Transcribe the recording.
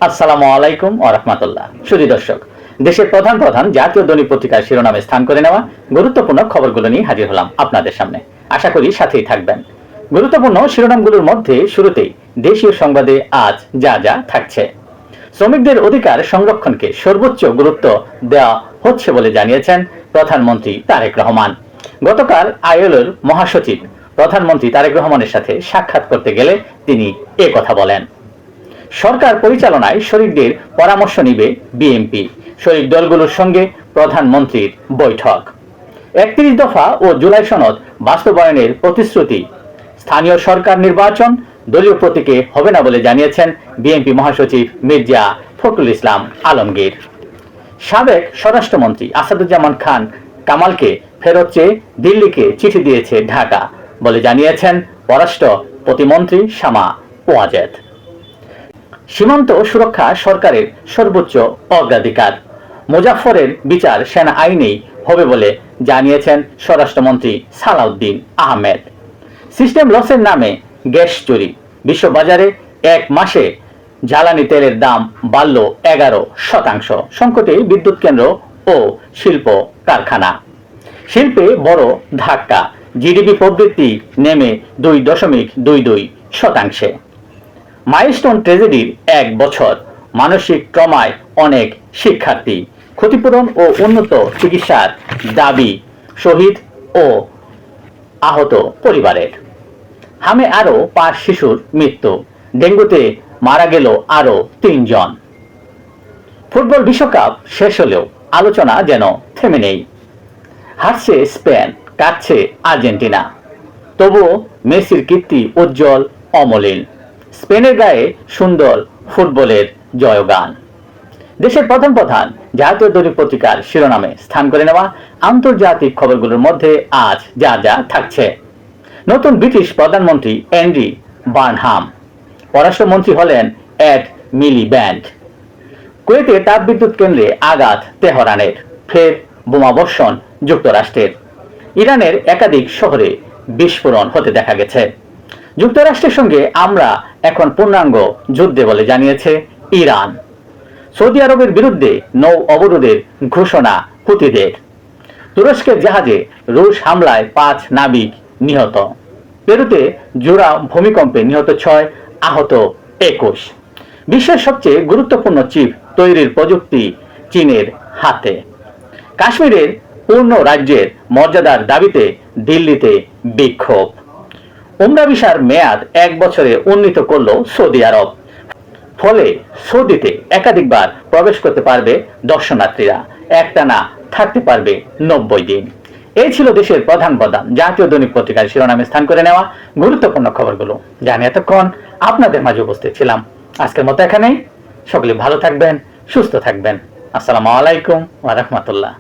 আসসালামু আলাইকুম ওয়া রাহমাতুল্লাহ। সুধী দর্শক, দেশের প্রধান প্রধান জাতীয় দৈনিক পত্রিকার শিরোনামে স্থান করে নেওয়া গুরুত্বপূর্ণ খবরগুলো নিয়ে হাজির হলাম আপনাদের সামনে। আশা করি সাথেই থাকবেন। গুরুত্বপূর্ণ শিরোনামগুলোর মধ্যে শুরুতেই দেশীয় সংবাদে আজ যা যা থাকছে। শ্রমিকদের অধিকার সংরক্ষণকে সর্বোচ্চ গুরুত্ব দেওয়া হচ্ছে বলে জানিয়েছেন প্রধানমন্ত্রী তারেক রহমান। গতকাল আইএলওর মহাসচিব প্রধানমন্ত্রী তারেক রহমানের সাথে সাক্ষাৎ করতে গেলে তিনি কথা বলেন। সরকার পরিচালনায় শরিকদের পরামর্শ নিবে বিএনপি, শরিক দলগুলোর সঙ্গে প্রধানমন্ত্রীর বৈঠক। ৩১ দফা ও জুলাই সনদ বাস্তবায়নের প্রতিশ্রুতি। স্থানীয় সরকার নির্বাচন দলীয় প্রতীকে হবে না বলে জানিয়েছেন বিএনপি মহাসচিব মির্জা ফখরুল ইসলাম আলমগীর। সাবেক স্বরাষ্ট্রমন্ত্রী আসাদুজ্জামান খান কামালকে ফেরত চেয়ে দিল্লিকে চিঠি দিয়েছে ঢাকা বলে জানিয়েছেন পররাষ্ট্র প্রতিমন্ত্রী শামা ওয়াজেদ। সীমান্ত সুরক্ষা সরকারের সর্বোচ্চ অগ্রাধিকার। মুজাফফরের বিচার সেনা আইনেই হবে বলে জানিয়েছেন স্বরাষ্ট্রমন্ত্রী সালাউদ্দিন আহমেদ। সিস্টেম লসের নামে গ্যাস চুরি। বিশ্ববাজারে এক মাসে জ্বালানি তেলের দাম বাড়ল 11%। সংকটে বিদ্যুৎ কেন্দ্র ও শিল্প কারখানা। শিল্পে বড় ধাক্কা। জিডিপি প্রবৃদ্ধি নেমে 2.22%। মাইলস্টোন ট্র্যাজেডির 1 বছর। মানসিক ট্রমায় অনেক শিক্ষার্থী। ক্ষতিপূরণ ও উন্নত চিকিৎসার দাবি শহীদ ও আহত পরিবারের। হামে আরও 5 শিশুর মৃত্যু। ডেঙ্গুতে মারা গেল আরও 3 জন। ফুটবল বিশ্বকাপ শেষ হলেও আলোচনা যেন থেমে নেই। হারছে স্পেন, কাটছে আর্জেন্টিনা, তবুও মেসির কীর্তি উজ্জ্বল অমলিন। স্পেনের গায়ে সুন্দর ফুটবলের জয়গান। দেশের প্রধান প্রধান জাতীয় দৈনিক পত্রিকার শিরোনামে স্থান করে নেওয়া আন্তর্জাতিক খবরগুলোর মধ্যে আজ যা যা থাকছে। নতুন ব্রিটিশ প্রধানমন্ত্রী অ্যান্ডি বার্নহাম। পররাষ্ট্রমন্ত্রী হলেন এড মিলিব্যান্ড। কুয়েতে তাপবিদ্যুৎ কেন্দ্রে আঘাত তেহরানের। ফের বোমাবর্ষণ যুক্তরাষ্ট্রের। ইরানের একাধিক শহরে বিস্ফোরণ হতে দেখা গেছে। যুক্তরাষ্ট্রের সঙ্গে আমরা এখন পূর্ণাঙ্গ যুদ্ধে বলে জানিয়েছে ইরান। সৌদি আরবের বিরুদ্ধে নৌ অবরোধের ঘোষণা হুতিদের। তুরস্কের জাহাজে রুশ হামলায় 5 নাবিক নিহত। পেরুতে জোড়া ভূমিকম্পে নিহত 6, আহত 21। বিশ্বের সবচেয়ে গুরুত্বপূর্ণ চিপ তৈরির প্রযুক্তি চীনের হাতে। কাশ্মীরের পূর্ণ রাজ্যের মর্যাদার দাবিতে দিল্লিতে বিক্ষোভ। উমরা ভিসার মেয়াদ 1 বছরে উন্নীত করল সৌদি আরব। ফলে সৌদিতে একাধিকবার প্রবেশ করতে পারবে দর্শনার্থীরা। একটানা থাকতে পারবে 90 দিন। এই ছিল দেশের প্রধান প্রধান জাতীয় দৈনিক পত্রিকার শিরোনামে স্থান করে নেওয়া গুরুত্বপূর্ণ খবরগুলো। জানি এতক্ষণ আপনাদের মাঝে উপস্থিত ছিলাম। আজকের মতো এখানেই। সকলে ভালো থাকবেন, সুস্থ থাকবেন। আসসালামু আলাইকুম ওয়া রাহমাতুল্লাহ।